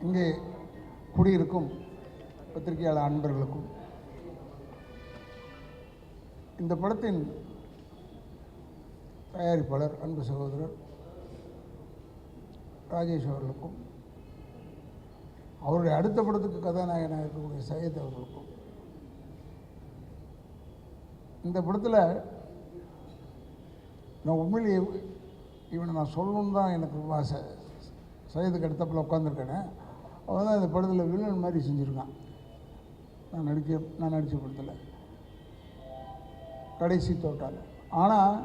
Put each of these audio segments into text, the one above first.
இங்கே குடியிருக்கும் பத்திரிகையாளர் அன்பர்களுக்கும் இந்த படத்தின் தயாரிப்பாளர் அன்பு சகோதரர் ராஜேஷ் அவர்களுக்கும் அவருடைய அடுத்த படத்துக்கு கதாநாயகனாக இருக்கக்கூடிய சையத் அவர்களுக்கும் இந்த படத்தில் நான் உண்மையிலேயே இவனை நான் சொல்லணுன்னு தான் எனக்கு ரொம்ப ஆசை. சையதுக்கு அடுத்தப்பில் உட்காந்துருக்கேனே அவன் தான் இந்த படத்தில் வில்லன் மாதிரி செஞ்சுருக்கான். நான் நடித்த படத்தில் கடைசி தோட்டால். ஆனால்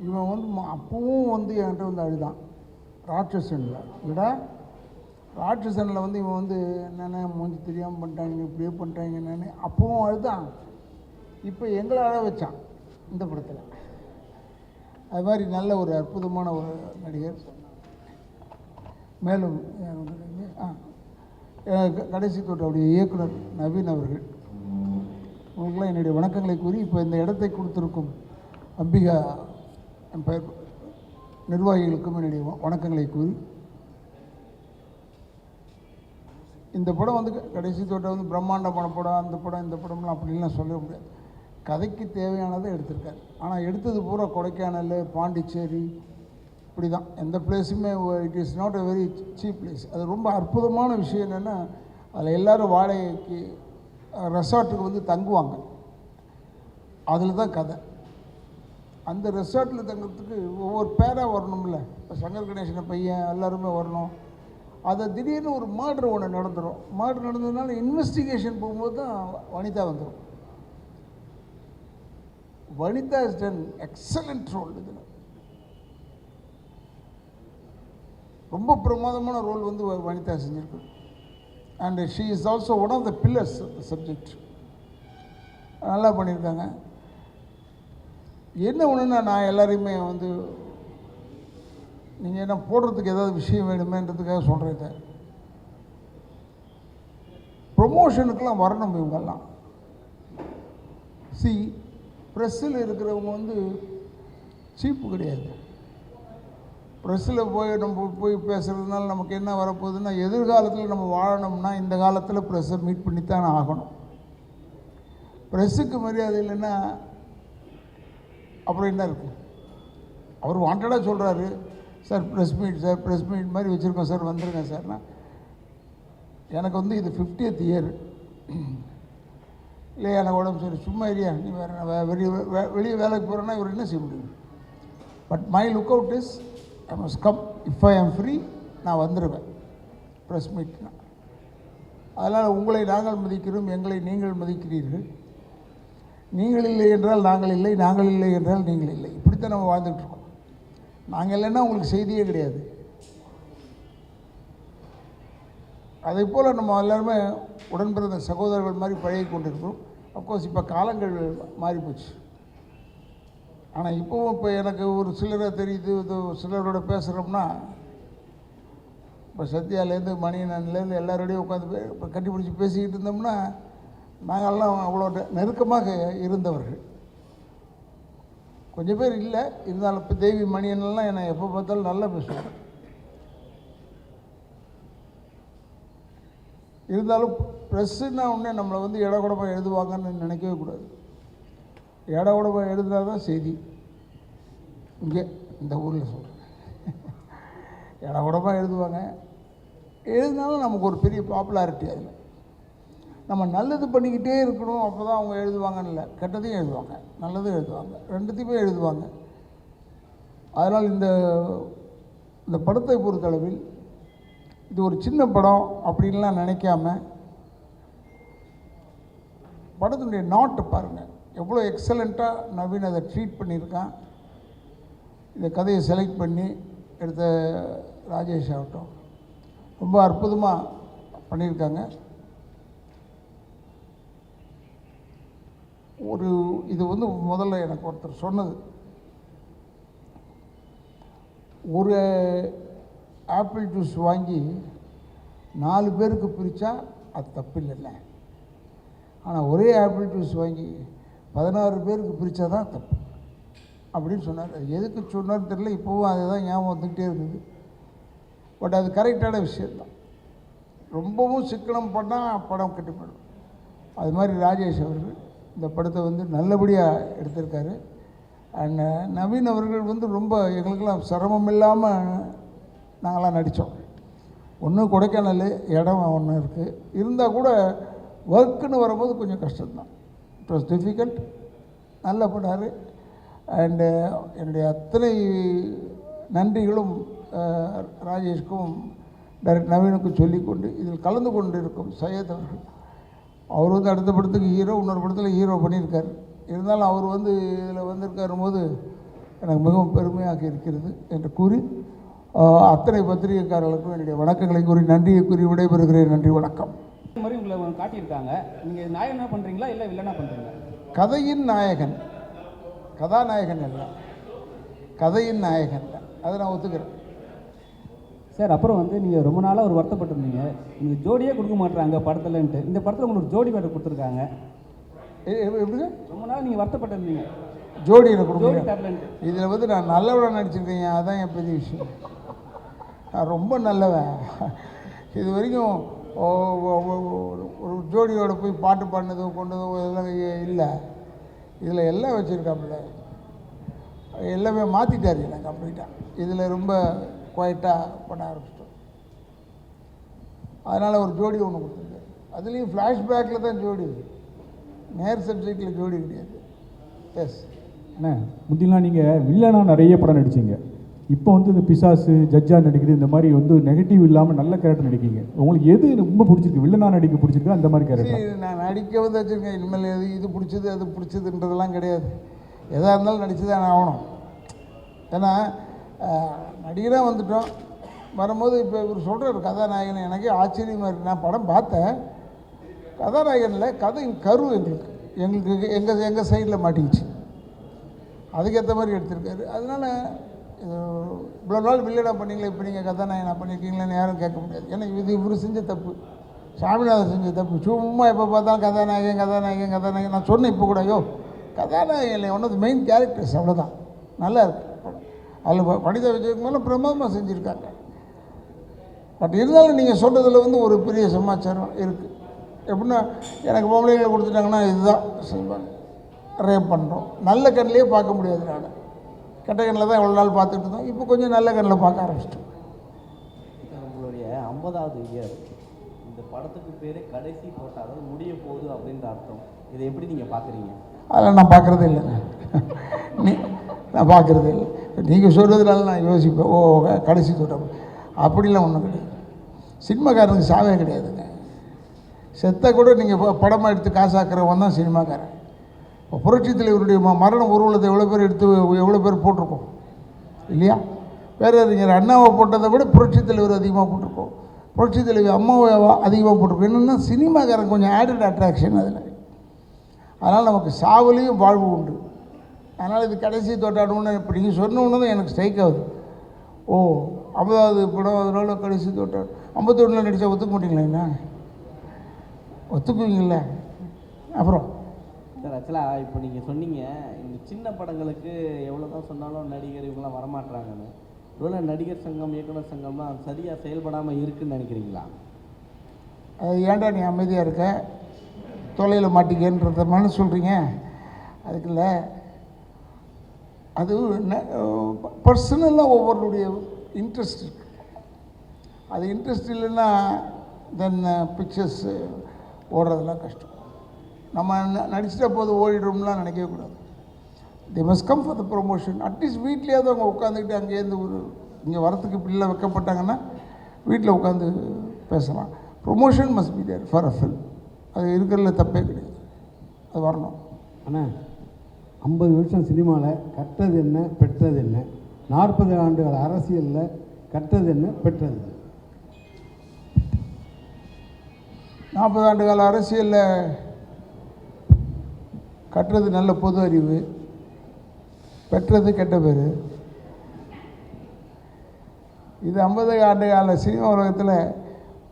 இவன் வந்து அப்பவும் வந்து என்கிட்ட வந்து அழுதான். ராட்சசனில் விட ராட்சசனில் வந்து இவன் வந்து என்னென்ன மூஞ்சி தெரியாமல் பண்ணிட்டாங்க, இப்படியே பண்ணிட்டாங்க என்னென்னு அப்பவும் அழுதான். இப்போ எங்களை அழ வச்சான் இந்த படத்தில். அது மாதிரி நல்ல ஒரு அற்புதமான ஒரு நடிகர். மேலும் கடைசி தோட்டவுடைய இயக்குனர் நவீன் அவர்கள், உங்களுக்கெல்லாம் என்னுடைய வணக்கங்களை கூறி, இப்போ இந்த இடத்தை கொடுத்துருக்கும் அம்பிகா எம்பயர் நிர்வாகிகளுக்கும் என்னுடைய வணக்கங்களை கூறி, இந்த படம் வந்து கடைசி தோட்டம் வந்து பிரம்மாண்டமான படம், அந்த படம் இந்த படம்லாம் அப்படின்லாம் சொல்ல முடியாது. கதைக்கு தேவையானதை எடுத்திருக்காரு. ஆனால் எடுத்தது பூரா கொடைக்கானல், பாண்டிச்சேரி, இப்படி தான். எந்த பிளேஸுமே it is not a very cheap place. அது ரொம்ப அற்புதமான விஷயம் என்னென்னா, அதில் எல்லோரும் வாடகைக்கு ரெசார்ட்டுக்கு வந்து தங்குவாங்க. அதில் தான் கதை. அந்த ரெசார்ட்டில் தங்குறதுக்கு ஒவ்வொரு பேராக வரணும்ல. இப்போ சங்கர் கணேசனை பையன் எல்லாருமே வரணும். அதை திடீர்னு ஒரு மர்டர் ஒன்று நடந்துடும். மர்டர் நடந்ததுனால இன்வெஸ்டிகேஷன் போகும்போது தான் வனிதா வந்துடும். Vanitha is done excellent role. இதில் ரொம்ப பிரமாதமான ரோல் வந்து வனிதா செஞ்சுருக்கு. And she is also one of the pillars of the subject. நல்லா பண்ணியிருக்காங்க. என்ன ஒன்றுன்னா, நான் எல்லாரையுமே வந்து நீங்கள் என்ன போடுறதுக்கு ஏதாவது விஷயம் வேணுமேன்றதுக்காக சொல்கிறேன். ப்ரொமோஷனுக்கெல்லாம் வரணும் இவங்கெல்லாம். ப்ரெஸ்ஸில் இருக்கிறவங்க வந்து சீப்பு கிடையாது. ப்ரெஸ்ஸில் நம்ம போய் பேசுகிறதுனால நமக்கு என்ன வரப்போகுதுன்னா, எதிர்காலத்தில் நம்ம வாழணும்னா இந்த காலத்தில் ப்ரெஸ்ஸை மீட் பண்ணித்தான் ஆகணும். ப்ரெஸ்ஸுக்கு மரியாதை இல்லைன்னா அப்புறம் என்ன இருக்கும்? அவர் வாண்டடாக சொல்கிறாரு, சார் ப்ரெஸ் மீட் மாதிரி வச்சுருக்கோம் சார், வந்துடுங்க சார்னா. எனக்கு வந்து இது 50th இயர் இல்லையா, எனக்கு உடம்பு சரி, சும்மா ஏரியா நீ வெளியே வேலைக்கு போகிறேன்னா இவர் என்ன செய்ய முடியும்? But my look out is I must come. If I ஆம் ஃப்ரீ நான் வந்துடுவேன் ப்ரெஸ் மீட்னா. அதனால் உங்களை நாங்கள் மதிக்கிறோம், எங்களை நீங்கள் மதிக்கிறீர்கள். நீங்கள் இல்லை என்றால் நாங்கள் இல்லை, நாங்கள் இல்லை என்றால் நீங்கள் இல்லை. இப்படித்தான் நம்ம வாழ்ந்துகிட்ருக்கோம். நாங்கள் இல்லைன்னா உங்களுக்கு செய்தியே கிடையாது. அதே போல் நம்ம எல்லாருமே உடன்பிறந்த சகோதரர்கள் மாதிரி பழகி கொண்டிருக்கிறோம். அஃப்கோர்ஸ் இப்போ காலங்கள் மாறிப்போச்சு. ஆனால் இப்போவும் இப்போ எனக்கு ஒரு சிலரை தெரியுது, சிலரோட பேசுகிறோம்னா, இப்போ சத்யாலேருந்து மணியனன்லேருந்து எல்லாரோடையும் உட்காந்து இப்போ கட்டி பிடிச்சி பேசிக்கிட்டு இருந்தோம்னா, நாங்கள்லாம் அவ்வளோ நெருக்கமாக இருந்தவர்கள். கொஞ்சம் பேர் இல்லை, இருந்தாலும் இப்போ தேவி மணியன்லாம் என்னை எப்போ பார்த்தாலும் நல்லா பேசுவாங்க. இருந்தாலும் ப்ரெஸ்ஸுன்னா ஒன்றே நம்மளை வந்து இடகுடமாக எழுதுவாங்கன்னு நினைக்கவே கூடாது. இடகுடமாக எழுதுனா தான் செய்தி. இங்கே இந்த ஊரில் சொல்கிறேன், இடகுடமாக எழுதுவாங்க. எழுதினாலும் நமக்கு ஒரு பெரிய பாப்புலாரிட்டி. அதில் நம்ம நல்லது பண்ணிக்கிட்டே இருக்கணும், அப்போ தான் அவங்க எழுதுவாங்கன்னு இல்லை. கெட்டதையும் எழுதுவாங்க, நல்லதும் எழுதுவாங்க, ரெண்டுத்தையுமே எழுதுவாங்க. அதனால் இந்த படத்தை பொறுத்தளவில் இது ஒரு சின்ன படம் அப்படின்லாம் நினைக்காம, படத்தினுடைய நாட்டை பாருங்கள், எவ்வளோ எக்ஸலண்ட்டாக நவீன் அதை ட்ரீட் பண்ணியிருக்கான். இந்த கதையை செலக்ட் பண்ணி எடுத்த ராஜேஷ் ஆகட்டும், ரொம்ப அற்புதமாக பண்ணியிருக்காங்க. இது வந்து முதல்ல எனக்கு ஒருத்தர் சொன்னது, ஒரு ஆப்பிள் ஜூஸ் வாங்கி 4 பேருக்கு பிரித்தா அது தப்பு இல்லைல்ல. ஆனால் ஒரே ஆப்பிள் ஜூஸ் வாங்கி 16 பேருக்கு பிரித்தா தான் தப்பு அப்படின்னு சொன்னார். அது எதுக்கு சொன்னார்னு தெரியல, இப்போவும் அதை தான் ஞாபகம் வந்துக்கிட்டே இருக்குது. பட் அது கரெக்டான விஷயந்தான். ரொம்பவும் சிக்கனம் பண்ணால் படம் கெட்டு போயிடும். அது மாதிரி ராஜேஷ் அவர்கள் இந்த படத்தை வந்து நல்லபடியாக எடுத்திருக்காரு. அண்ட் நவீன் அவர்கள் வந்து ரொம்ப எங்களுக்கெல்லாம் சிரமம் இல்லாமல் நாங்களாம் நடித்தோம். ஒன்று கொடைக்கானல் இடம் ஒன்று இருக்குது, இருந்தால் கூட ஒர்க்குன்னு வரும்போது கொஞ்சம் கஷ்டம்தான். It was difficult. நல்லா பண்ணார். அண்டு என்னுடைய அத்தனை நன்றிகளும் ராஜேஷ்க்கும் டைரக்டர் நவீனுக்கும் சொல்லிக்கொண்டு இதில் கலந்து கொண்டு இருக்கும் சையத் அவர்கள். அவர் வந்து அடுத்த படத்துக்கு ஹீரோ, இன்னொரு படத்தில் ஹீரோ பண்ணியிருக்கார். இருந்தாலும் அவர் வந்து இதில் வந்திருக்காரும் போது எனக்கு மிகவும் பெருமையாக இருக்கிறது என்று கூறி அத்தனை பத்திரிகைக்காரர்களுக்கும் என்னுடைய வணக்கங்களை கூறி நன்றியை கூறி விடைபெறுகிறேன். நன்றி, வணக்கம். இந்த மாதிரி உங்களை காட்டியிருக்காங்க, நீங்கள் நாயகனா பண்ணுறீங்களா இல்லை வில்லனா பண்ணுறீங்களா? கதையின் நாயகன், கதாநாயகன் இல்லை, கதையின் நாயகன். அதை நான் ஒத்துக்கிறேன் சார். அப்புறம் வந்து நீங்கள் ரொம்ப நாளாக ஒரு வருத்தப்பட்டிருந்தீங்க, இந்த ஜோடியே கொடுக்க மாட்டுறாங்க படத்துலன்ட்டு. இந்த படத்தில் உங்களுக்கு ஜோடி வேறு கொடுத்துருக்காங்க. எப்படிங்க? ரொம்ப நாள் நீங்கள் வருத்தப்பட்டிருந்தீங்க ஜோடி எனக்கு கொடுக்க தரலன்ட்டு. இதில் வந்து நான் நல்லவனாக நடிச்சிருக்கேன், அதான் என் பெரிய விஷயம். நான் ரொம்ப நல்லவன். இது வரைக்கும் ஒரு ஜோடியோட போய் பாட்டு பாடினதோ கொண்டதோ இதெல்லாம் இல்லை. இதில் எல்லாம் வச்சுருக்காப்புல, எல்லாமே மாற்றிட்டார் எனக்கு கம்ப்ளீட்டாக. இதில் ரொம்ப குவைட்டாக பண்ண ஆரம்பிச்சிட்டோம். அதனால் ஒரு ஜோடி ஒன்று கொடுத்துருக்காரு. அதுலேயும் ஃப்ளாஷ்பேக்கில் தான் ஜோடி, நேர் சப்ஜெக்டில் ஜோடி கிடையாது. எஸ் அண்ணா, முந்திலாம் நீங்கள் வில்லனாக நிறைய படம் நடிச்சிங்க. இப்போ வந்து இந்த பிசாசு, ஜட்ஜாக நடிக்கிறது, இந்த மாதிரி வந்து நெகட்டிவ் இல்லாமல் நல்ல கேரக்டர் நடிக்கிங்க. உங்களுக்கு எது ரொம்ப பிடிச்சிருக்கு? வில்லனாக நடிக்க பிடிச்சிருக்கா அந்த மாதிரி கேரக்டர்? நான் நடிக்க வந்து வச்சுருக்கேன். இனிமேல் இது பிடிச்சது அது பிடிச்சதுன்றதெல்லாம் கிடையாது. எதாக இருந்தாலும் நடித்து தான் ஆகணும். ஏன்னா நடிகராக வந்துட்டோம். வரும்போது இப்போ இவர் சொல்கிறார் கதாநாயகன், எனக்கே ஆச்சரியமாக இருக்குது. நான் படம் பார்த்தேன், கதாநாயகனில் கதையின் கரு எங்களுக்கு எங்கள் சைடில் மாட்டிக்கிச்சு. அதுக்கேற்ற மாதிரி எடுத்திருக்காரு. அதனால் இவ்வளோ நாள் வில்லனாக பண்ணீங்களே, இப்போ நீங்கள் கதாநாயகனாக பண்ணியிருக்கீங்களேன்னு யாரும் கேட்க முடியாது. ஏன்னா இது இவர் செஞ்ச தப்பு, சாமிநாதன் செஞ்ச தப்பு. சும்மா எப்போ பார்த்தாலும் கதாநாயகன் கதாநாயகன் கதாநாயகன். நான் சொன்னேன் இப்போ கூட, கதாநாயகன் one of the main characters, அவ்வளோதான். நல்லா இருக்குது அதில். வனிதா விஜயகுமார் பிரமாதமாக செஞ்சுருக்காங்க. பட் இருந்தாலும் நீங்கள் சொல்கிறதுல வந்து ஒரு பெரிய சமாச்சாரம் இருக்குது. எப்படின்னா எனக்கு பொம்பளைகளை கொடுத்துட்டாங்கன்னா இதுதான் செய்வாங்க, ரேப் பண்ணுறோம். நல்ல கண்ணிலே பார்க்க முடியாது. நான் கெட்ட கண்ணில் தான் எவ்வளோ நாள் பார்த்துட்டு இருந்தோம். இப்போ கொஞ்சம் நல்ல கண்ணில் பார்க்க ஆரம்பிச்சிட்டோம். உங்களுடைய 50வது இயர், இந்த படத்துக்கு பேர் கடைசி போட்டால், அதாவது முடிய போகுது அப்படின்ற அர்த்தம். இதை எப்படி நீங்கள் பார்க்குறீங்க? அதெல்லாம் நான் பார்க்குறதே இல்லை. நான் பார்க்குறதே இல்லை. நீங்கள் சொல்கிறதுனால நான் யோசிப்பேன், கடைசி தோட்டம் அப்படிலாம் ஒன்றும் கிடையாது. சினிமாக்காரனுக்கு சாவே கிடையாதுங்க. செத்த கூட நீங்கள் படமாக எடுத்து காசாக்குறவன் தான் சினிமாக்காரன். இப்போ புரட்சித் தலைவருடைய மரண ஊர்வலத்தை எவ்வளோ பேர் எடுத்து எவ்வளோ பேர் போட்டிருக்கோம் இல்லையா? பேரறிஞர் அண்ணாவை போட்டதை விட புரட்சித் தலைவர் அதிகமாக போட்டிருக்கோம். புரட்சித் தலைவர் அம்மாவை அதிகமாக போட்டிருக்கோம். என்னென்னா சினிமாக்காரன் கொஞ்சம் ஆடட் அட்ராக்ஷன் அதில். அதனால் நமக்கு சாவுலேயும் வாழ்வு உண்டு. அதனால் இது கடைசி தோட்டாடுன்னு இப்போ நீங்கள் சொன்ன ஒன்று தான் எனக்கு ஸ்ட்ரைக் ஆகுது. 50வது படம், அதனால கடைசி தோட்டாடு. 51 நடித்தா ஒத்துக்க மாட்டீங்களா? என்ன ஒத்துக்குவீங்கள? அப்புறம் சார், ஆக்சுவலாக இப்போ நீங்கள் சொன்னீங்க இந்த சின்ன படங்களுக்கு எவ்வளோ தான் சொன்னாலும் நடிகர் இவங்களாம் வரமாட்டுறாங்கன்னு. ஒருவேளை நடிகர் சங்கம், இயக்குனர் சங்கம்லாம் சரியாக செயல்படாமல் இருக்குதுன்னு நினைக்கிறீங்களா? அது ஏன்டா நீ அமைதியாக இருக்க, தொலையில் மாட்டிக்கன்றத மாதிரி சொல்கிறீங்க. அதுக்கு இல்லை, அது பர்சனலாக ஒவ்வொருடைய இன்ட்ரெஸ்ட் இருக்குது. அது இன்ட்ரெஸ்ட் இல்லைன்னா தென் பிக்சர்ஸ் ஓடுறதெல்லாம் கஷ்டம். நம்ம நடிச்சிட்ட போது ஓடிடும்லாம் நினைக்கவே கூடாது. They must come for the promotion. At least வீட்லேயாவது அவங்க உட்காந்துக்கிட்டு அங்கேருந்து இங்கே வரத்துக்கு பிள்ளை வைக்கப்பட்டாங்கன்னா வீட்டில் உட்காந்து பேசலாம். Promotion must be there for a film. அது இருக்கிறதுல தப்பே கிடையாது, அது வரணும். ஆனால் 50 வருஷம் சினிமாவில் கற்றது என்ன பெற்றது என்ன, 40 ஆண்டுகள் அரசியலில் கற்றது என்ன பெற்றது என்ன? 40 ஆண்டு கால அரசியலில் கற்றது நல்ல பொது அறிவு, பெற்றது கெட்ட பேர். இது 50 ஆண்டு கால சினிமா உலகத்தில்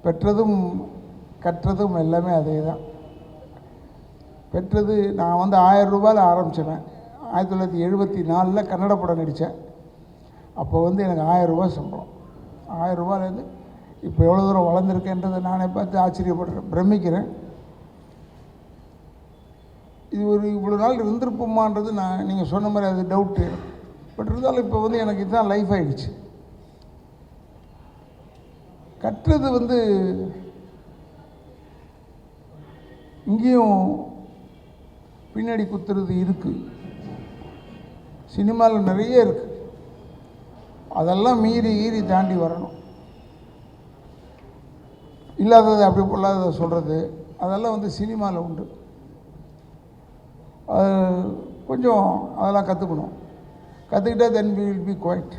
பெற்றதும் கற்றதும் எல்லாமே அதே தான். பெற்றது, நான் வந்து 1000 ரூபாயில் ஆரம்பித்தேன். 1974 கன்னட படம் நடித்தேன். அப்போ வந்து எனக்கு 1000 ரூபா சம்பளம். 1000 ரூபாயிலேருந்து இப்போ எவ்வளோ தூரம் வளர்ந்துருக்கேன்றதை நானே பார்த்து ஆச்சரியப்படுறேன், பிரமிக்கிறேன். இது ஒரு இவ்வளோ நாள் இருந்திருப்போமான்றது நீங்கள் சொன்ன மாதிரி அது டவுட்டு. பட் இருந்தாலும் இப்போ வந்து எனக்கு இதுதான் லைஃப் ஆகிடுச்சு. கட்டுறது இங்கேயும் பின்னாடி குத்துறது இருக்குது, சினிமாவில் நிறைய இருக்குது. அதெல்லாம் மீறி தாண்டி வரணும். இல்லாதது அப்படி பொல்லாததை சொல்கிறது அதெல்லாம் சினிமாவில் உண்டு. கொஞ்சம் அதெல்லாம் கற்றுக்கணும். கற்றுக்கிட்டா then we will be quiet.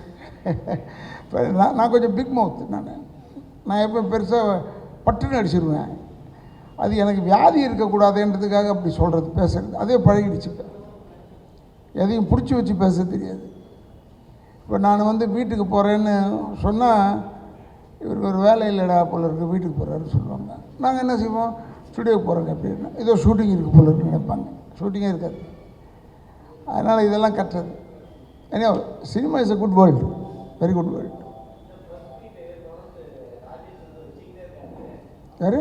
இப்போ நான் கொஞ்சம் பிக் மவுத். நான் எப்போ பெருசாக பட்டுன்னு அடிச்சிருவேன். அது எனக்கு வியாதி இருக்கக்கூடாதுன்றதுக்காக அப்படி சொல்கிறது, பேசுகிறது. அதே பழகிடுச்சு. எதையும் பிடிச்சி வச்சு பேச தெரியாது. இப்போ நான் வீட்டுக்கு போகிறேன்னு சொன்னால் இவருக்கு ஒரு வேலை இல்லைடா போல இருக்குது, வீட்டுக்கு போகிறாருன்னு சொல்லுவாங்க. நாங்கள் என்ன செய்வோம், ஸ்டுடியோக்கு போகிறோங்க அப்படின்னா ஏதோ ஷூட்டிங் இருக்குது போல இருக்குன்னு நினைப்பாங்க. ஷூட்டிங்கே இருக்காது. அதனால் இதெல்லாம் கட்டுறது. ஏன்னா cinema is a good world, very good world. யார்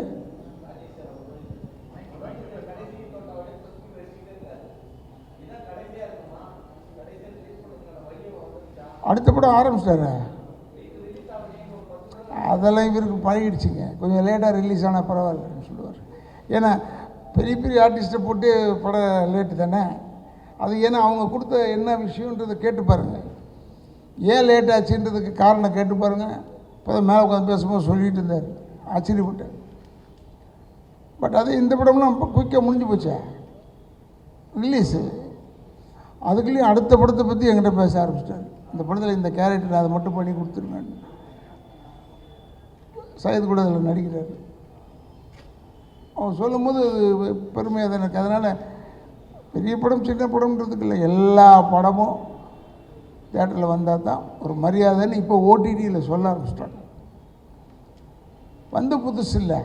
அடுத்த படம் ஆரம்பிச்சிட்டாரு. அதெல்லாம் இவருக்கு பழகிடுச்சுங்க. கொஞ்சம் லேட்டாக ரிலீஸ் ஆனால் பரவாயில்லன்னு சொல்லுவார். ஏன்னா பெரிய பெரிய ஆர்டிஸ்ட்டை போட்டு படம் லேட்டு தானே. அது ஏன்னா அவங்க கொடுத்த என்ன விஷயன்றதை கேட்டு பாருங்கள். ஏன் லேட் ஆச்சுன்றதுக்கு காரணம் கேட்டு பாருங்கள். இப்போ தான் மேலே உட்காந்து பேசும்போது சொல்லிகிட்டு இருந்தார், ஆச்சரியப்பட்டேன். பட் அது இந்த படம்லாம் குயிக்காக முடிஞ்சு போச்சே ரிலீஸு. அதுக்குள்ளேயும் அடுத்த படத்தை பற்றி என்கிட்ட பேச ஆரம்பிச்சிட்டார். இந்த படத்தில் இந்த கேரக்டர் அதை மட்டும் பண்ணி கொடுத்துருங்க. சையது கூட அதில் நடிக்கிறார். அவன் சொல்லும் போது அது பெருமையாக தான் இருக்குது. அதனால் பெரிய படம் சின்ன படம்ன்றதுக்கு இல்லை, எல்லா படமும் தேட்டரில் வந்தால் தான் ஒரு மரியாதைன்னு இப்போ ஓடிடியில் சொல்ல ஆரம்பிச்சிட்டாங்க. புதுசு இல்லை,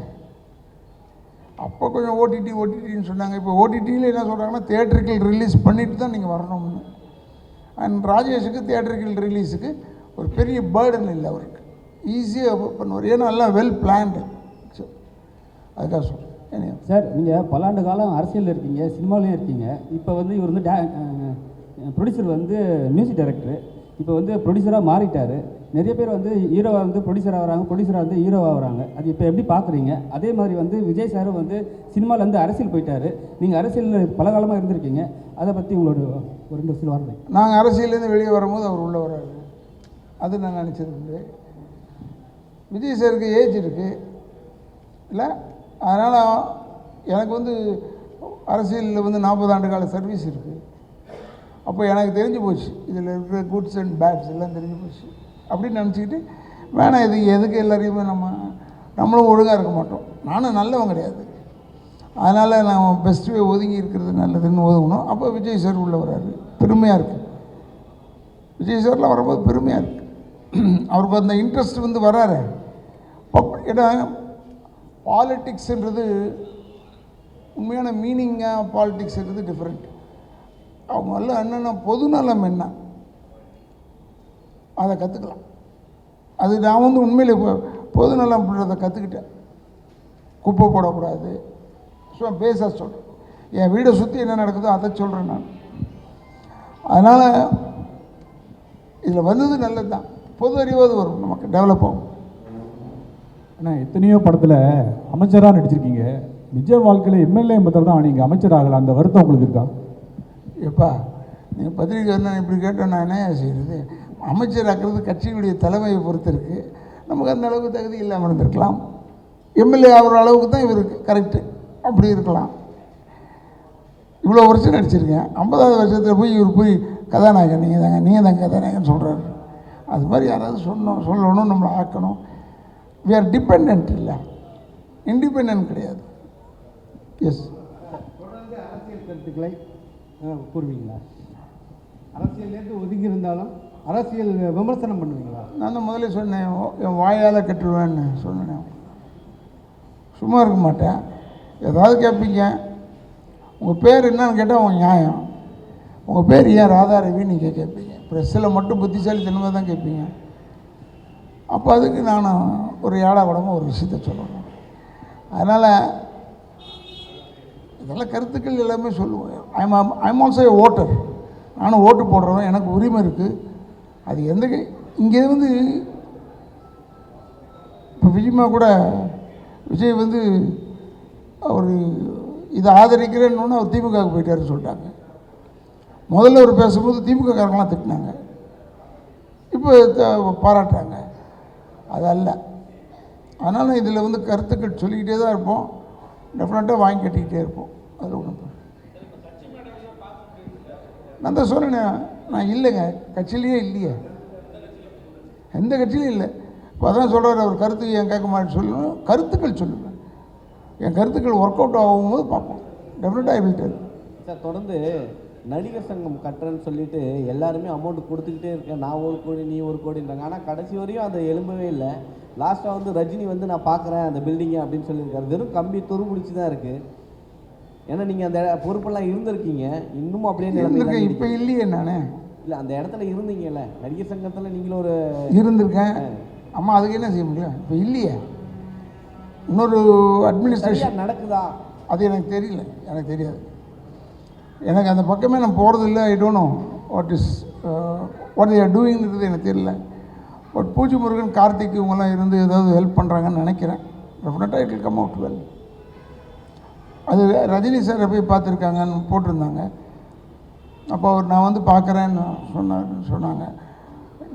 அப்போ கொஞ்சம் ஓடிடின்னு சொன்னாங்க. இப்போ ஓடிடியில் என்ன சொல்கிறாங்கன்னா தியேட்டருக்கு ரிலீஸ் பண்ணிட்டு தான் நீங்கள் வரணும்னு. அண்ட் ராஜேஷுக்கு தியேட்டருக்கு ரிலீஸுக்கு ஒரு பெரிய பேர்டன் இல்லை, அவருக்கு ஈஸியாக பண்ணுவார். ஏன்னா எல்லாம் வெல் பிளான்டு. அதுக்காக சொல்கிறேன். சார், நீங்கள் பல ஆண்டு காலம் அரசியலில் இருக்கீங்க, சினிமாவிலையும் இருக்கீங்க. இப்போ இவர் ப்ரொடியூசர் மியூசிக் டைரக்டர். இப்போ ப்ரொடியூசராக மாறிட்டார். நிறைய பேர் ஹீரோவாக ப்ரொடியூசர் ஆகிறாங்க, ப்ரொடியூசராக ஹீரோவாக ஆகிறாங்க. அது இப்போ எப்படி பார்க்குறீங்க? அதே மாதிரி விஜய் சாரும் சினிமாவில் அரசியல் போயிட்டார். நீங்கள் அரசியலில் பல காலமாக இருந்திருக்கீங்க. அதை பற்றி உங்களோட ஒரு 2 சில வார்த்தை. நாங்கள் அரசியலேருந்து வெளியே வரும்போது அவர் உள்ளே வர்றாரு. அது நான் நினச்சது உண்டு. விஜய் சாருக்கு ஏஜ் இருக்குது இல்லை, அதனால் எனக்கு அரசியலில் 40 ஆண்டு கால சர்வீஸ் இருக்குது. அப்போ எனக்கு தெரிஞ்சு போச்சு இதில் இருக்கிற குட்ஸ் அண்ட் பேட்ஸ் எல்லாம் தெரிஞ்சு போச்சு. அப்படின்னு நினச்சிக்கிட்டு வேணாம், இது எதுக்கு எல்லாரையுமே நம்மளும் ஒழுங்காக இருக்க மாட்டோம். நானும் நல்லவன் கிடையாது, அதனால் நான் பெஸ்ட்டுவே ஒதுங்கி இருக்கிறது நல்லதுன்னு ஒதுங்கணும். அப்போ விஜய் சார் உள்ளே வர்றாரு. பெருமையாக இருக்குது. விஜய் சார்லாம் வரும்போது பெருமையாக இருக்குது. அவருக்கு அந்த இன்ட்ரெஸ்ட் வராரு. ஏன்னா பாலிட்டிக்ஸ்ன்றது உண்மையான மீனிங்காக பாலிட்டிக்ஸ்ன்றது டிஃப்ரெண்ட். அவங்க எல்லாம் என்னென்னா பொதுநலம் என்ன அதை கற்றுக்கலாம். அது நான் உண்மையிலே பொதுநலம்ன்றதை கற்றுக்கிட்டேன். குப்பை போடக்கூடாது, ஸோ பேச சொல்கிறேன். என் வீடை சுற்றி என்ன நடக்குதோ அதை சொல்கிறேன் நான். அதனால் இதில் வந்தது நல்லது தான். பொது அறிவாது வரும், நமக்கு டெவலப் ஆகும். ஆனால் எத்தனையோ படத்தில் அமைச்சராக நடிச்சிருக்கீங்க. நிஜ வாழ்க்கையில் எம்எல்ஏ மட்டும் தான் நீங்கள் அமைச்சர் ஆகலை. அந்த வருத்தம் உங்களுக்கு இருக்கா? எப்பா நீங்கள் பத்திரிக்கை என்ன இப்படி கேட்டால் நான் என்ன செய்கிறது? அமைச்சர் ஆக்கிறது கட்சியுடைய தலைமையை பொறுத்து இருக்குது. நமக்கு அந்த அளவுக்கு தகுதி இல்லாமல் இருந்திருக்கலாம். எம்எல்ஏ ஆகிற அளவுக்கு தான் இவருக்கு கரெக்டு, அப்படி இருக்கலாம். இவ்வளோ வருஷம் நடிச்சிருக்கேன். 50வது வருஷத்தில் போய் இவர் போய் கதாநாயகன் நீங்கள் தாங்க கதாநாயகன் சொல்கிறாரு. அது மாதிரி யாராவது சொல்லணும், நம்மளை ஆக்கணும். வி ஆர் டிபெண்ட் இல்லை, இண்டிபெண்ட் கிடையாது. எஸ். தொடர்ந்து அரசியல் கருத்துக்களை கூறுவீங்களா? அரசியல்லேருந்து ஒதுங்கி இருந்தாலும் அரசியல் விமர்சனம் பண்ணுவீங்களா? நான் தான் முதல்ல சொன்னேன், என் வாயால் கட்டுருவேன்னு சொன்னேன். சும்மா இருக்க மாட்டேன். ஏதாவது கேட்பீங்க. உங்கள் பேர் என்னன்னு கேட்டால் உங்கள் நியாயம். உங்கள் பேர் ஏன் ராதாரவி நீங்கள் கேட்பீங்க. ப்ரெஸ்ஸில் மட்டும் புத்திசாலித்தனமாக தான் கேட்பீங்க. அப்போ அதுக்கு நான் ஒரு ஏடாகூடமாக ஒரு விஷயத்த சொல்லணும். அதனால் இதெல்லாம் கருத்துக்கள் எல்லாமே சொல்லுவேன். I'm also A voter. நானும் ஓட்டு போடுறவன், எனக்கு உரிமை இருக்குது. அது எந்த இங்கே வந்து இப்போ விஜயமா கூட விஜய் வந்து அவர் இதை ஆதரிக்கிறேன்னு அவர் திமுகவுக்கு போயிட்டாருன்னு சொல்லிட்டாங்க. முதல்ல அவர் பேசும்போது திமுககாரங்களாம் திட்டினாங்க, இப்போ பாராட்டுறாங்க. அது அல்ல. அதனால் இதில் வந்து கருத்துக்கள் சொல்லிக்கிட்டே தான் இருப்போம், டெஃபினட்டாக வாங்கி கட்டிக்கிட்டே இருப்போம். அதில் ஒன்று நான் தான் சொன்னேன், நான் இல்லைங்க, கட்சியிலேயே இல்லையே, எந்த கட்சியிலையும் இல்லை. இப்போ அதான் சொல்கிறார், அவர் கருத்து என் கேட்க மாட்டேன்னு சொல்லணும், கருத்துக்கள் சொல்லுவேன். என் கருத்துக்கள் ஒர்க் அவுட் ஆகும்போது பார்ப்போம், டெஃபினட்டாக ஐ வில் டெல். சார் தொடர்ந்து நடிகர் சங்கம் கட்டுறேன்னு சொல்லிட்டு எல்லாருமே அமௌண்ட் கொடுத்துக்கிட்டே இருக்கேன், நான் 1 கோடி நீ 1 கோடின்றாங்க. ஆனால் கடைசி வரையும் அதை எழும்பவே இல்லை. லாஸ்ட்டாக வந்து ரஜினி வந்து நான் பார்க்குறேன் அந்த பில்டிங்கை அப்படின்னு சொல்லியிருக்காரு. வெறும் கம்பி துருபிடிச்சி தான் இருக்குது. ஏன்னா நீங்கள் அந்த பொறுப்பெல்லாம் இருந்திருக்கீங்க, இன்னமும் அப்படியே இருந்திருக்கேன். இப்போ இல்லையே நானே. இல்லை அந்த இடத்துல இருந்தீங்கல்ல, நடிகர் சங்கத்தில் நீங்களும் ஒரு இருந்திருக்கேன். அம்மா அதுக்கு என்ன செய்ய முடியும்? இப்போ இல்லையே. இன்னொரு அட்மினிஸ்ட்ரேஷன் நடக்குதா அது எனக்கு தெரியல, எனக்கு தெரியாது. எனக்கு அந்த பக்கமே நான் போகிறதில்ல. I don't know what they are டூயிங்கிறது எனக்கு தெரியல. பட் பூஜை முருகன், கார்த்திக் இவங்கெல்லாம் இருந்து ஏதாவது ஹெல்ப் பண்ணுறாங்கன்னு நினைக்கிறேன். டெஃபினட்டாக it will come out well. அது ரஜினி சாரை போய் பார்த்துருக்காங்கன்னு போட்டிருந்தாங்க. அப்போ அவர் நான் வந்து பார்க்குறேன்னு சொன்னாங்க.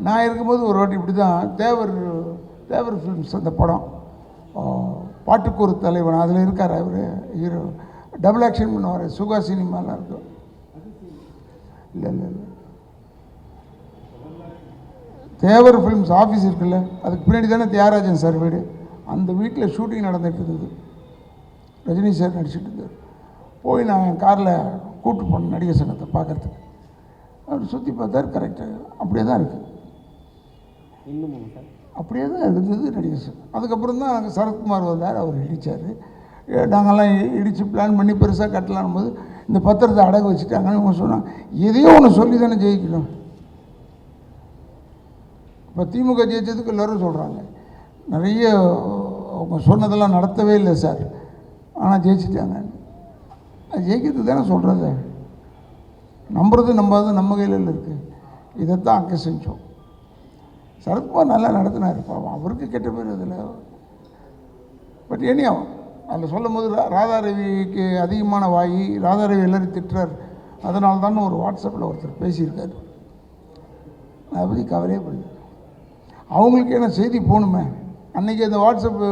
நான் இருக்கும்போது ஒரு வாட்டி இப்படி தான் தேவர் ஃபிலிம்ஸ் அந்த படம் பாட்டுக்கு ஒரு தலைவன், அதில் இருக்கார் அவர் ஹீரோ, டபுள் ஆக்ஷன் பண்ணுவார், சுகா சினிமாலாம் இருக்கும். இல்லை இல்லை இல்லை, தேவர் ஃபிலிம்ஸ் ஆஃபீஸ் இருக்குல்ல, அதுக்கு பின்னாடி தானே தியாகராஜன் சார் வீடு. அந்த வீட்டில் ஷூட்டிங் நடந்துகிட்டு இருந்தது, ரஜினி சார் நடிச்சுட்டு இருந்தார். போய் நான் என் காரில் கூப்பிட்டு போனேன் நடிகர் சங்கத்தை பார்க்குறதுக்கு. அவர் சுற்றி பார்த்தார், கரெக்டாக அப்படியே தான் இருக்குது, இன்னும் சார் அப்படியே தான் இருந்தது நடிகர் சங்கம். அதுக்கப்புறம் தான் அங்கே சரத்குமார் வந்தார், அவர் இடித்தார். நாங்கள்லாம் இடித்து பிளான் பண்ணி பெருசாக கட்டலான் போது இந்த பத்திரத்தை அடகு வச்சுட்டாங்கன்னு அவங்க சொன்னாங்க. எதையோ ஒன்று சொல்லி தானே ஜெயிக்கணும். இப்போ திமுக ஜெயிச்சதுக்கு எல்லோரும் சொல்கிறாங்க, நிறைய அவங்க சொன்னதெல்லாம் நடத்தவே இல்லை சார், ஆனால் ஜெயிச்சிட்டாங்க. அது ஜெயிக்கிறது தானே சொல்கிறது. நம்புறது நம்பாது நம்ம கையில் இருக்குது. இதைத்தான் அங்கே செஞ்சோம். சரத்குமார் நல்லா நடத்தினார், பாவம் அவருக்கு கெட்ட பேர் அதில். பட் ஏனியாவும் அதில் சொல்லும் போது ராதாரவிக்கு அதிகமான வாயி, ராதாரவி எல்லோரும் திட்டுறார், அதனால தான் ஒரு வாட்ஸ்அப்பில் ஒருத்தர் பேசியிருக்காரு. அதை பற்றி கவலையே பண்ணல. அவங்களுக்கு என்ன செய்தி போகணுமே, அன்றைக்கி அந்த வாட்ஸ்அப்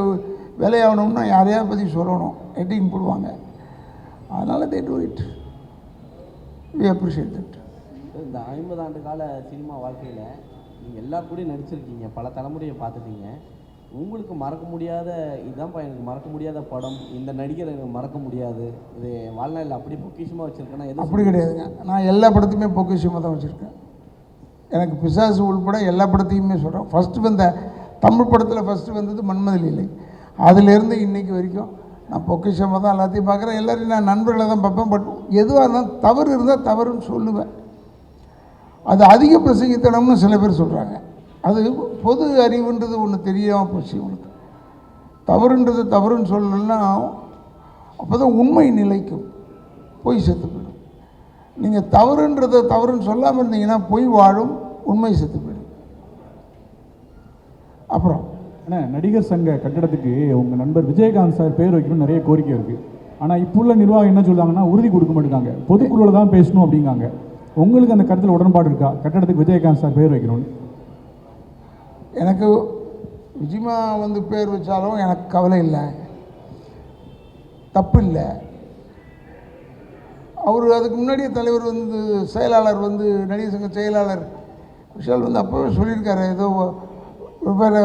வேலையாகணும்னா யாரையாவது பற்றி சொல்லணும், ஹெட்டிங் போடுவாங்க. அதனால் they do it, we appreciate that. இந்த 50 ஆண்டு கால சினிமா வாழ்க்கையில் நீங்கள் எல்லாரும் கூட நடிச்சிருக்கீங்க, பல தலைமுறையை பார்த்துட்டீங்க. உங்களுக்கு மறக்க முடியாத, இதுதான்ப்பா எனக்கு மறக்க முடியாத படம், இந்த நடிகர் எனக்கு மறக்க முடியாது, இது வாழ்நாளில் அப்படி பொக்கிஷமாக வச்சுருக்கேன்னா எது? அப்படி கிடையாதுங்க, நான் எல்லா படத்தையுமே பொக்கிஷமாக தான் வச்சுருக்கேன். எனக்கு பிசாசு உள்பட எல்லா படத்தையுமே சொல்கிறேன். ஃபஸ்ட்டு வந்த தமிழ் படத்தில் ஃபஸ்ட்டு வந்தது மன்மத லீலை. அதிலேருந்து இன்றைக்கி வரைக்கும் நான் பொக்கிஷமாக தான் எல்லாத்தையும் பார்க்குறேன். எல்லோரையும் நான் நண்பர்களை தான் பார்ப்பேன். பட் எதுவாக இருந்தாலும் தவறு இருந்தால் தவறுன்னு சொல்லுவேன். அது அதிக பிரசங்கித்தனம்னு சில பேர் சொல்கிறாங்க. அது பொது அறிவுன்றது ஒன்று தெரியாமல் போச்சு உங்களுக்கு. தவறுன்றது தவறுன்னு சொல்லலைன்னா அப்போ தான் உண்மை நிலைக்கும், பொய் செத்து போயிடும். நீங்கள் தவறுன்றதை தவறுன்னு சொல்லாமல் இருந்தீங்கன்னா பொய் வாழும், உண்மை செத்து போயிடும். அப்புறம் ஆனால் நடிகர் சங்க கட்டடத்துக்கு உங்கள் நண்பர் விஜயகாந்த் சார் பேர் வைக்கணும்னு நிறைய கோரிக்கை இருக்குது. ஆனால் இப்போ உள்ள நிர்வாகம் என்ன சொல்கிறாங்கன்னா உறுதி கொடுக்க மாட்டேங்காங்க, பொதுக்குழுவில் தான் பேசணும் அப்படிங்காங்க. உங்களுக்கு அந்த கருத்தில் உடன்பாடு இருக்கா, கட்டடத்துக்கு விஜயகாந்த் சார் பேர் வைக்கணும்னு? எனக்கு விஜயமா வந்து பேர் வச்சாலும் எனக்கு கவலை இல்லை, தப்பு இல்லை. அவர் அதுக்கு முன்னாடியே தலைவர் வந்து செயலாளர் வந்து நடிகர் சங்க செயலாளர் விஷால் வந்து அப்போவே சொல்லியிருக்காரு, ஏதோ வேறு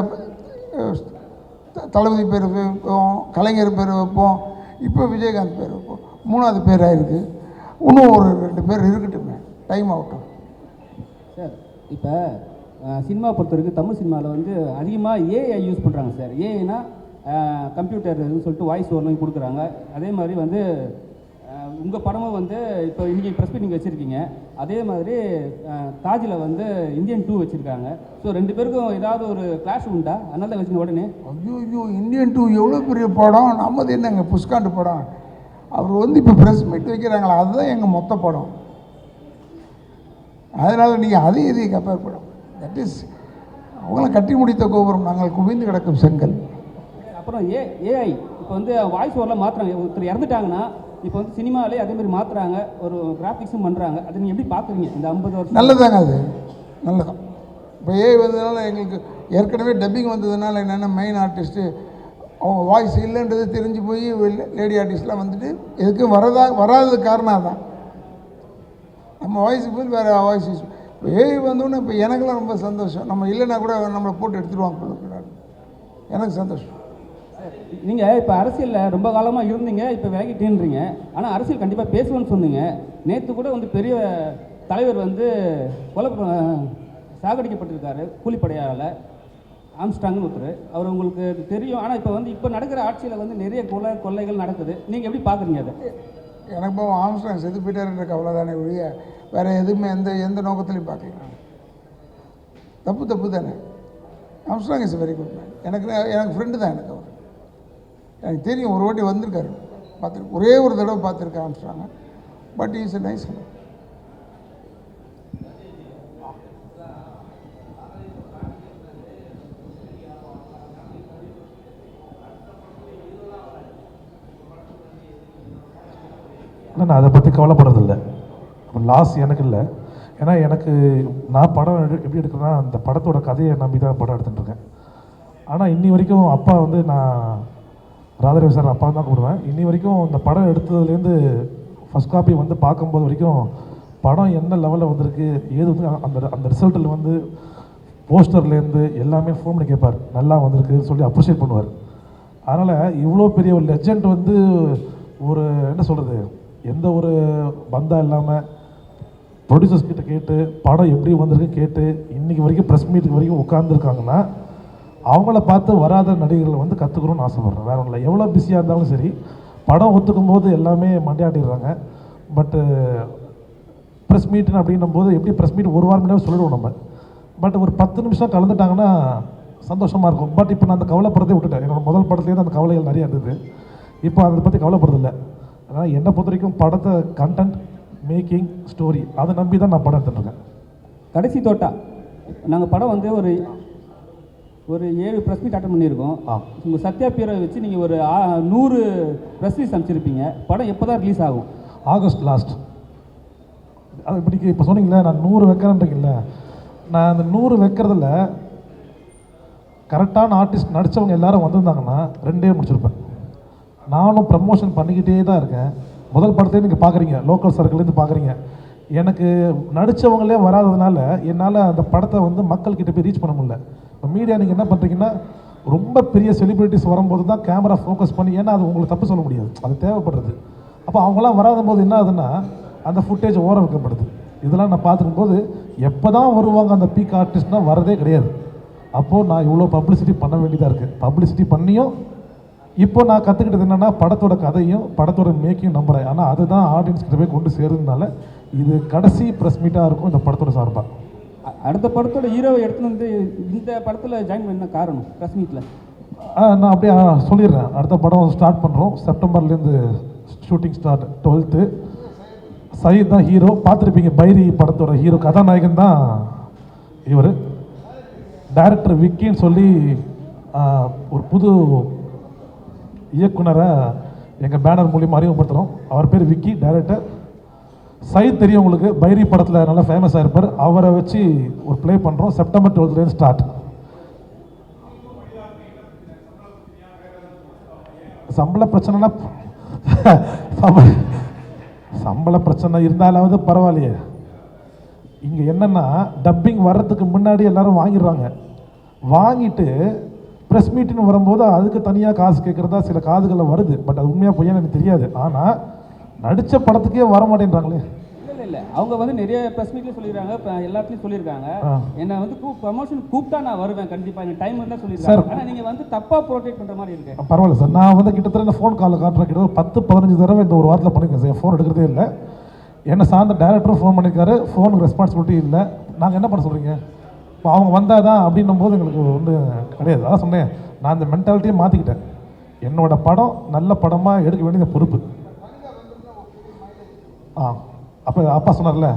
தளபதி பேர் வைப்போம், கலைஞர் பேர் வைப்போம், இப்போ விஜயகாந்த் பேர் வைப்போம், 3வது பேராக இருக்குது. இன்னும் ஒரு 2 பேர் இருக்கட்டுமே, டைம் ஆகட்டும் சார். இப்போ சினிமா பொறுத்த வரைக்கும் தமிழ் சினிமாவில் வந்து அதிகமாக ஏஐ யூஸ் பண்ணுறாங்க சார். ஏஐனா கம்ப்யூட்டர்னு சொல்லிட்டு வாய்ஸ் ஓவர்லாம் கொடுக்குறாங்க. அதே மாதிரி வந்து உங்கள் படமும் வந்து இப்போ இன்றைக்கி ப்ரெஸ் மீட் நீங்கள் வச்சுருக்கீங்க, அதே மாதிரி தாஜில் வந்து இந்தியன் 2 வச்சுருக்காங்க. ஸோ 2 பேருக்கும் ஏதாவது ஒரு கிளாஷ் உண்டா? அதனால தான் வச்சுங்க உடனே. ஐயோ இந்தியன் 2 எவ்வளோ பெரிய படம், நம்மது என்னங்க புஷ்காண்டு படம். அவர் வந்து இப்போ ப்ரெஸ் மீட் வைக்கிறாங்களா, அதுதான் எங்கள் மொத்த படம். அதனால் நீங்கள் அதையும் இதையும் கம்பேர் பண்ணணும். தட் இஸ் அவங்களாம் கட்டி முடித்த கோபுரம், நாங்கள் குவிந்து கிடக்கும் செங்கல். அப்புறம் ஏஐ இப்போ வந்து வாய்ஸ் ஓவரில் மாற்றுறாங்க. ஒருத்தர் இறந்துட்டாங்கன்னா இப்போ வந்து சினிமாவிலே அதேமாதிரி மாற்றுறாங்க, ஒரு கிராஃபிக்ஸும் பண்ணுறாங்க. அதை நீங்கள் எப்படி பார்க்குறீங்க இந்த 50 வருஷம்? நல்லதாங்க, அது நல்லதான். இப்போ ஏஐ வந்ததுனால எங்களுக்கு ஏற்கனவே டப்பிங் வந்ததுனால என்னென்ன மெயின் ஆர்டிஸ்ட்டு அவங்க வாய்ஸ் இல்லைன்றது தெரிஞ்சு போய் லேடி ஆர்டிஸ்ட்லாம் வந்துட்டு எதுக்கும் வராதது காரணம் தான். நம்ம வாய்ஸுக்கு போய் வேறு வாய்ஸ் யூஸ். இப்போ ஏஐ வந்தோன்னே இப்போ எனக்கெல்லாம் ரொம்ப சந்தோஷம். நம்ம இல்லைன்னா கூட நம்மளை போட்டு எடுத்துருவாங்க, எனக்கு சந்தோஷம். நீங்கள் இப்போ அரசியலில் ரொம்ப காலமாக இருந்தீங்க, இப்போ விலகிட்டேன்றீங்க. ஆனால் அரசியல் கண்டிப்பாக பேசுவேன்னு சொன்னீங்க. நேற்று கூட வந்து பெரிய தலைவர் வந்து சாகடிக்கப்பட்டிருக்காரு கூலிப்படையால், ஆம்ஸ்டாங்னு ஒருத்தர். அவர் உங்களுக்கு தெரியும். ஆனால் இப்போ நடக்கிற ஆட்சியில் வந்து நிறைய கொள்ளைகள் நடக்குது. நீங்கள் எப்படி பார்க்குறீங்க அதை? எனக்கு இப்போ ஆம்ஸ்டாங் செத்து போயிட்டாருன்ற கவலை தானே ஒழிய வேறு எதுவுமே எந்த நோக்கத்துலையும் பார்க்கலாம். தப்பு தானே. Armstrong is very good man. எனக்கு ஃப்ரெண்டு தான். எனக்கு தெரியும், ஒரு வாட்டி வந்திருக்காரு, பார்த்துருக்கு, ஒரே ஒரு தடவை பார்த்துருக்கேன் ஆம்ஸ்டாங்க. But is a nice man. நான் அதை பற்றி கவலைப்படுறதில்லை. லாஸ் எனக்கு இல்லை. ஏன்னா நான் படம் எப்படி எடுக்கிறேன்னா அந்த படத்தோட கதையை நம்பி தான் படம் எடுத்துட்டுருக்கேன். ஆனால் இன்னி வரைக்கும் அப்பா வந்து நான் ராதாரவி சார் அப்பா தான் கூப்பிடுவேன். இன்னி வரைக்கும் இந்த படம் எடுத்ததுலேருந்து ஃபஸ்ட் காப்பி வந்து பார்க்கும்போது வரைக்கும் படம் என்ன லெவலில் வந்திருக்கு, ஏது வந்து அந்த ரிசல்ட்டில் வந்து போஸ்டர்லேருந்து எல்லாமே ஃபோன் பண்ணி கேட்பார், நல்லா வந்திருக்குன்னு சொல்லி அப்ரிஷியேட் பண்ணுவார். அதனால் இவ்வளோ பெரிய ஒரு லெஜண்ட் வந்து ஒரு என்ன சொல்கிறது, எந்த ஒரு பந்தா இல்லாமல் ப்ரொடியூசர்ஸ் கிட்ட கேட்டு படம் எப்படி வந்திருக்கு கேட்டு இன்றைக்கி வரைக்கும் ப்ரெஸ் மீட்டுக்கு வரைக்கும் உட்காந்துருக்காங்கன்னா அவங்கள பார்த்து வராத நடிகர்களை வந்து கற்றுக்கணும்னு ஆசைப்பட்றேன். வேறு ஒன்றில் எவ்வளோ பிஸியாக இருந்தாலும் சரி, படம் ஒத்துக்கும் போது எல்லாமே மண்டையாட்டிடுறாங்க. பட்டு ப்ரெஸ் மீட்டுன்னு அப்படின்னும் போது எப்படி ப்ரெஸ் மீட் ஒரு வாரம் முன்னாடி சொல்லிடுவோம் நம்ம. பட் ஒரு 10 நிமிஷம் கலந்துட்டாங்கன்னா சந்தோஷமாக இருக்கும். பட் இப்போ நான் அந்த கவலைப்படுறதே விட்டுட்டேன். என்னோடய முதல் படத்துலேருந்து அந்த கவலைகள் நிறையா இருந்தது. இப்போ அதை பற்றி கவலைப்படுறதில்லை. அதனால் என்னை பொறுத்த வரைக்கும் படத்தை கண்டென்ட் மேக்கிங் ஸ்டோரி அதை நம்பி தான் நான் படம் எடுத்துட்டுருக்கேன். கடைசி தோட்டா நாங்கள் படம் வந்து ஒரு 7 ப்ரெஸ் மீட் அட்டன் பண்ணியிருக்கோம். உங்கள் சத்யா பியரை வச்சு நீங்கள் ஒரு 100 ப்ரெஸ் மீட் அமைச்சிருப்பீங்க. படம் எப்போ தான் ரிலீஸ் ஆகும்? August last. அது இப்போ சொன்னீங்களே நான் 100 வைக்கிறேன்றீங்கள, நான் அந்த 100 வைக்கிறதுல கரெக்டான ஆர்டிஸ்ட் நடித்தவங்க எல்லாரும் வந்திருந்தாங்கன்னா 2 முடிச்சிருப்பேன். நானும் ப்ரமோஷன் பண்ணிக்கிட்டே தான் இருக்கேன். முதல் படத்தையும் நீங்கள் பார்க்குறீங்க, லோக்கல் சர்க்கிள்லேருந்து பார்க்குறீங்க. எனக்கு நடித்தவங்களே வராததுனால என்னால் அந்த படத்தை வந்து மக்கள்கிட்ட போய் ரீச் பண்ண முடியல. இப்போ மீடியா நீங்கள் என்ன பண்ணுறீங்கன்னா ரொம்ப பெரிய செலிப்ரிட்டிஸ் வரும்போது தான் கேமரா ஃபோக்கஸ் பண்ணி, ஏன்னா அது உங்களுக்கு தப்பு சொல்ல முடியாது, அது தேவைப்படுறது. அப்போ அவங்களாம் வராத போது என்ன ஆகுதுன்னா அந்த ஃபுட்டேஜ் ஓர வைக்கப்படுது. இதெல்லாம் நான் பார்த்துக்கும் போது எப்போ தான் வருவாங்க அந்த பீக் ஆர்டிஸ்ட்னால் வரதே கிடையாது. அப்போது நான் இவ்வளோ பப்ளிசிட்டி பண்ண வேண்டியதாக இருக்குது. பப்ளிசிட்டி பண்ணியும் இப்போ நான் கற்றுக்கிட்டது என்னென்னா படத்தோட கதையும் படத்தோட மேக்கியும் நம்புகிறேன். ஆனால் அதுதான் ஆடியன்ஸ் கிட்ட போய் கொண்டு சேருறதுனால இது கடைசி ப்ரெஸ் மீட்டாக இருக்கும் இந்த படத்தோட சார்பாக. அடுத்த படத்தோட ஹீரோவை எடுத்துன்னு வந்து இந்த படத்தில் ஜாயின் பண்ண காரணம் ப்ரெஸ் மீட்டில்? நான் அப்படியே சொல்லிடுறேன். அடுத்த படம் ஸ்டார்ட் பண்ணுறோம். செப்டம்பர்லேருந்து ஷூட்டிங் ஸ்டார்ட். 12th சயீத் தான் ஹீரோ. பார்த்துருப்பீங்க பைரி படத்தோட ஹீரோ கதாநாயகன் தான் இவர். டைரக்டர் விக்கின்னு சொல்லி ஒரு புது இயக்குனரை எங்கள் பேனர் மூலியமாக அறிமுகப்படுத்துகிறோம். அவர் பேர் விக்கி, டைரக்டர். சயீத் தெரியும் உங்களுக்கு, பைரி படத்தில் நல்லா ஃபேமஸாக இருப்பார். அவரை வச்சு ஒரு ப்ளே பண்ணுறோம். September 12th start. சம்பள பிரச்சனைனா சம்பள பிரச்சனை இருந்தாலாவது பரவாயில்லையே. இங்கே என்னென்னா டப்பிங் வர்றதுக்கு முன்னாடி எல்லோரும் வாங்கிடுறாங்க. வாங்கிட்டு ப்ரெஸ் மீட்டுன்னு வரும்போது அதுக்கு தனியாக காசு கேட்குறதா சில காதுகளில் வருது. பட் அது உண்மையாக பொய்யான்னு எனக்கு தெரியாது. ஆனால் நடித்த படத்துக்கே வர மாட்டேன்றாங்களே. இல்லை இல்லை, அவங்க வந்து நிறைய ப்ரெஸ் மீட்லேயும் சொல்லியிருக்காங்க, இப்போ எல்லாத்துலேயும் சொல்லியிருக்காங்க. என்னை வந்து ப்ரமோஷன் கூப்பிட்டா நான் வருவேன் கண்டிப்பாக, எனக்கு டைம் இருந்தால் சொல்லியிருக்காங்க. ஆனால் நீங்கள் வந்து தப்பாக ப்ரொடெக்ட் பண்ணுற மாதிரி இருக்கு. பரவாயில்ல சார், நான் வந்து கிட்டத்தட்ட இந்த ஃபோன் காலில் காட்டுறேன், கிட்ட 10-15 தடவை இந்த ஒரு வாரத்தில் பண்ணியிருக்கேன் சார். ஃபோன் எடுக்கிறதே இல்லை. என்னை சார்ந்த டேரக்டரும் ஃபோன் பண்ணியிருக்காரு, ஃபோனுக்கு ரெஸ்பான்சிபிலிட்டி இல்லை. நாங்கள் என்ன பண்ண சொல்கிறீங்க? இப்போ அவங்க வந்தால் தான் அப்படின்னும் போது எங்களுக்கு வந்து கிடையாது. அதான் சொன்னேன், நான் அந்த மென்டாலிட்டியை மாற்றிக்கிட்டேன். என்னோட படம் நல்ல படமாக எடுக்க வேண்டிய பொறுப்பு. அப்போ அப்பா சொன்னார்ல,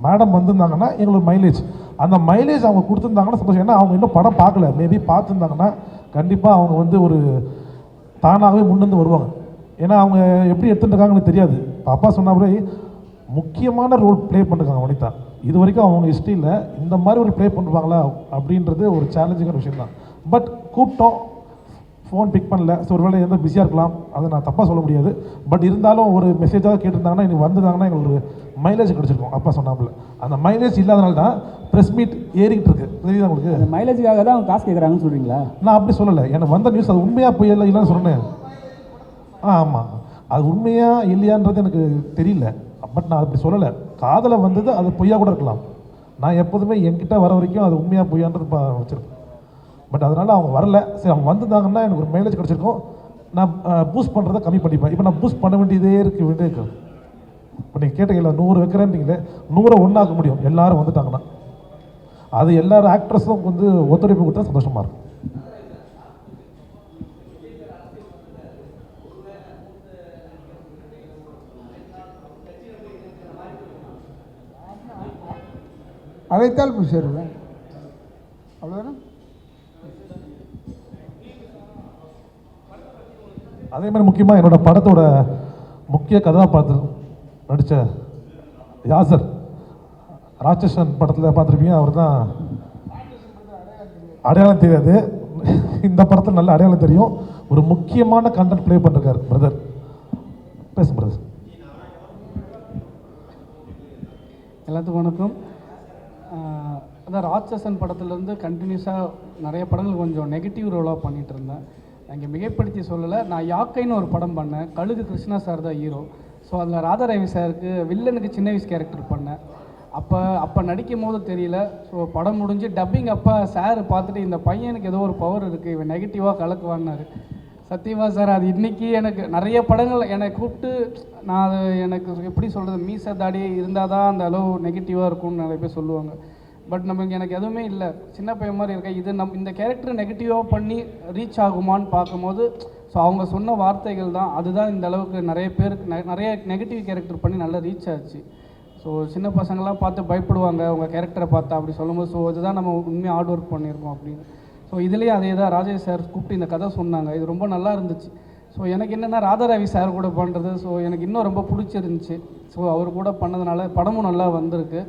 மேடம் வந்திருந்தாங்கன்னா எங்களுக்கு மைலேஜ், அந்த மைலேஜ் அவங்க கொடுத்துருந்தாங்கன்னா சப்போஸ், ஏன்னா அவங்க இன்னும் படம் பார்க்கல, மேபி பார்த்துருந்தாங்கன்னா கண்டிப்பாக அவங்க வந்து ஒரு தானாகவே முன்னிருந்து வருவாங்க. ஏன்னா அவங்க எப்படி எடுத்துட்டு இருக்காங்கன்னு தெரியாது. இப்போ அப்பா சொன்னாலே முக்கியமான ரோல் ப்ளே பண்ணிருக்காங்க வனிதா. இது வரைக்கும் அவங்க ஹிஸ்ட்ரியில் இந்த மாதிரி ஒரு ப்ளே பண்ணுவாங்களா அப்படின்றது ஒரு சேலஞ்சிங்கான விஷயம் தான். பட் கூப்பிட்டோம், ஃபோன் பிக் பண்ணல. ஸோ ஒரு வேளை எந்த பிஸியாக இருக்கலாம், அதை நான் தப்பாக சொல்ல முடியாது. பட் இருந்தாலும் ஒரு மெசேஜாக கேட்டிருந்தாங்கன்னா, இன்னைக்கு வந்திருந்தாங்கன்னா எங்களுக்கு ஒரு மைலேஜ் கிடச்சிருக்கும். அப்பா சொன்னாப்புல அந்த மைலேஜ் இல்லாதனால தான் ப்ரெஸ் மீட் ஏறிக்கிட்டு இருக்கு. தெரியுதா உங்களுக்கு? அந்த மைலேஜுக்காக தான் அவங்க காசு கேட்குறாங்கன்னு சொல்கிறீங்களா? நான் அப்படி சொல்லலை, எனக்கு வந்த நியூஸ் அது உண்மையாக போய் இல்லைன்னு சொன்னேன். ஆமாம், அது உண்மையா இல்லையான்றது எனக்கு தெரியல. பட் நான் அப்படி சொல்லலை. காதலை வந்தது அது பொய்யா கூட இருக்கலாம். நான் எப்போதுமே என்கிட்ட வர வரைக்கும் அது உண்மையாக பொய்யான்றது வச்சுருப்பேன். பட் அதனால் அவங்க வரல. சரி, அவங்க வந்திருந்தாங்கன்னா எனக்கு ஒரு மைலேஜ் கிடச்சிருக்கும். நான் பூஸ்ட் பண்ணுறதை கம்மி பண்ணிப்பேன். இப்போ நான் பூஸ்ட் பண்ண வேண்டியதே இருக்கு. இப்போ நீங்கள் கேட்டீங்களா 100 வைக்கிறேன்னீங்களே, 100 ஒன்றாக்க முடியும் எல்லாரும் வந்துட்டாங்கன்னா. அது எல்லாரும் ஆக்ட்ரஸும் வந்து ஒத்துழைப்பு கொடுத்தா சந்தோஷமாக இருக்கும். அழைத்தால் போய் சேருவேன், அவ்வளோதானே. அதே மாதிரி முக்கியமாக என்னோட படத்தோட முக்கிய கதாபாத்திரம் நடித்த யாசர், ராட்சசன் படத்தில் பார்த்துருப்பீங்க. அவர் தான் அடையாளம் தெரியாது, இந்த படத்தில் நல்ல அடையாளம் தெரியும். ஒரு முக்கியமான கண்டென்ட் ப்ளே பண்ணிருக்காரு பிரதர். பேசுங்க பிரதர். எல்லாத்துக்கும் வணக்கம். அதான் ராட்சசன் படத்துலேருந்து கண்டினியூஸாக நிறைய படங்கள் கொஞ்சம் நெகட்டிவ் ரோலாக பண்ணிகிட்டு இருந்தேன். இங்கே மிகைப்படுத்தி சொல்லலை, நான் யாக்கைன்னு ஒரு படம் பண்ணேன். கழுகு கிருஷ்ணா சார் தான் ஹீரோ. ஸோ அதில் ராதாரவி சாருக்கு வில்லனுக்கு சின்ன வயசு கேரக்டர் பண்ணேன். அப்போ நடிக்கும் போது தெரியல. ஸோ படம் முடிஞ்சு டப்பிங் அப்போ சார் பார்த்துட்டு இந்த பையனுக்கு ஏதோ ஒரு பவர் இருக்குது, இவன் நெகட்டிவாக கலக்குவான்னாரு. சத்தியமாக சார், அது இன்றைக்கி எனக்கு நிறைய படங்கள் என்னை கூப்பிட்டு நான் அது எனக்கு எப்படி சொல்கிறது, மீசை தாடி இருந்தால் தான் அந்த அளவு நெகட்டிவாக இருக்கும்னு நிறைய பேர் சொல்லுவாங்க. பட் நமக்கு எனக்கு எதுவுமே இல்லை, சின்ன பையன் மாதிரி இருக்கேன். இது இந்த கேரக்டர் நெகட்டிவாக பண்ணி ரீச் ஆகுமான்னு பார்க்கும்போது ஸோ அவங்க சொன்ன வார்த்தைகள் தான், அதுதான் இந்த அளவுக்கு நிறைய பேருக்கு நிறைய நெகட்டிவ் கேரக்டர் பண்ணி நல்லா ரீச் ஆச்சு. ஸோ சின்ன பசங்களாம் பார்த்து பயப்படுவாங்க உங்கள் கேரக்டரை பார்த்தா அப்படி சொல்லும்போது. ஸோ இதுதான் நம்ம உண்மையாக ஹார்ட் ஒர்க் பண்ணியிருக்கோம் அப்படின்னு. ஸோ இதுலேயே அதே தான் ராஜேஷ் சார் கூப்பிட்டு இந்த கதை சொன்னாங்க, இது ரொம்ப நல்லா இருந்துச்சு. ஸோ எனக்கு என்னென்னா ராதாரவி சார் கூட பண்ணுறது ஸோ எனக்கு இன்னும் ரொம்ப பிடிச்சிருந்துச்சி. ஸோ அவர் கூட பண்ணதுனால படமும் நல்லா வந்திருக்கு.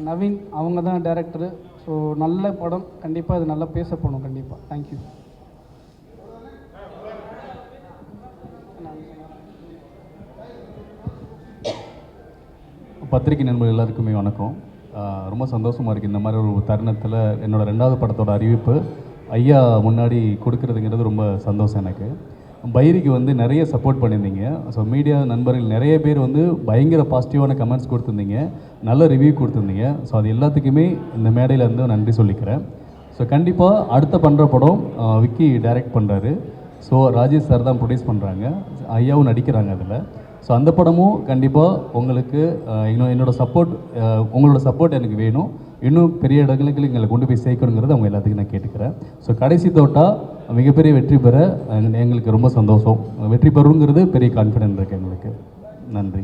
நவீன் அவங்க தான் டைரக்டரு. ஸோ நல்ல படம், கண்டிப்பாக இது நல்லா பேசப்படும் கண்டிப்பாக. தேங்க்யூ. பத்திரிகை நண்பர்கள் எல்லாருக்குமே வணக்கம். ரொம்ப சந்தோஷமாக இருக்குது இந்த மாதிரி ஒரு தருணத்தில் என்னோடய 2வது படத்தோட அறிவிப்பு ஐயா முன்னாடி கொடுக்குறதுங்கிறது ரொம்ப சந்தோஷம் எனக்கு. பைரிக்கு வந்து நிறைய சப்போர்ட் பண்ணியிருந்தீங்க. ஸோ மீடியா நண்பர்கள் நிறைய பேர் வந்து பயங்கர பாசிட்டிவான கமெண்ட்ஸ் கொடுத்துருந்தீங்க, நல்ல ரிவ்யூ கொடுத்துருந்தீங்க. ஸோ அது எல்லாத்துக்குமே இந்த மேடையில் இருந்து நன்றி சொல்லிக்கிறேன். ஸோ கண்டிப்பாக அடுத்த பண்ணுற படம் விக்கி டைரக்ட் பண்ணுறாரு. ஸோ ராஜேஷ் சார் தான் ப்ரொடியூஸ் பண்ணுறாங்க, ஐயாவும் நடிக்கிறாங்க அதில். ஸோ அந்த படமும் கண்டிப்பாக உங்களுக்கு என்னோட சப்போர்ட், உங்களோட சப்போர்ட் எனக்கு வேணும். இன்னும் பெரிய இடங்களுக்கு எங்களை கொண்டு போய் சேர்க்கணுங்கிறது அவங்க எல்லாத்துக்கும் நான் கேட்டுக்கிறேன். ஸோ கடைசி தோட்டா மிகப்பெரிய வெற்றி பெற எங்களுக்கு ரொம்ப சந்தோஷம். வெற்றி பெறுங்கிறது பெரிய கான்ஃபிடென்ட் இருக்குது எங்களுக்கு. நன்றி.